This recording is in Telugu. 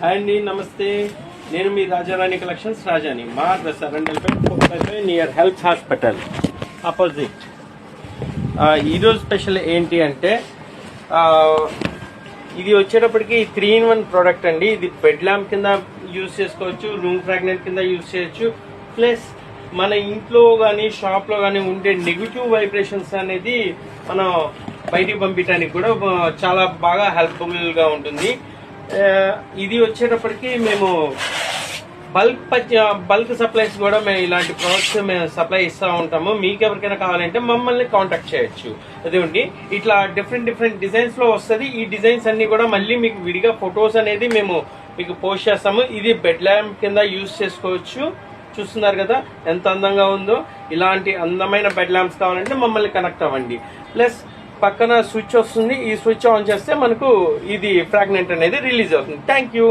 హాయ్ అండి, నమస్తే. నేను మీ రాజారాణి కలెక్షన్స్ రాజాని. మా address Arundelpet near health hospital opposite. ఈరోజు స్పెషల్ ఏంటి అంటే ఇది వచ్చేటప్పటికి 3-in-1 ప్రోడక్ట్ అండి. ఇది బెడ్ ల్యాంప్ కింద యూజ్ చేసుకోవచ్చు, రూమ్ ఫ్రాగ్నెంట్ కింద యూజ్ చేయొచ్చు. ప్లస్ మన ఇంట్లో కానీ షాప్లో కానీ ఉండే నెగిటివ్ వైబ్రేషన్స్ అనేది మనం బయటికి పంపించడానికి కూడా చాలా బాగా హెల్ప్ఫుల్గా ఉంటుంది. ఇది వచ్చేటప్పటికి మేము బల్క్ సప్లైస్ కూడా మేము ఇలాంటి ప్రొడక్ట్స్ మేము సప్లై ఇస్తూ ఉంటాము. మీకు ఎవరికైనా కావాలంటే మమ్మల్ని కాంటాక్ట్ చేయొచ్చు. అదేంటి ఇట్లా డిఫరెంట్ డిజైన్స్ లో వస్తుంది. ఈ డిజైన్స్ అన్ని కూడా మళ్ళీ మీకు విడిగా ఫొటోస్ అనేది మేము మీకు పోస్ట్ చేస్తాము. ఇది బెడ్ ల్యాంప్ కింద యూజ్ చేసుకోవచ్చు. చూస్తున్నారు కదా ఎంత అందంగా ఉందో. ఇలాంటి అందమైన బెడ్ ల్యాంప్స్ కావాలంటే మమ్మల్ని కనెక్ట్ అవ్వండి. ప్లస్ పక్కన స్విచ్ వస్తుంది. ఈ స్విచ్ ఆన్ చేస్తే మనకు ఇది ఫ్రాగ్నెంట్ అనేది రిలీజ్ అవుతుంది. Thank you.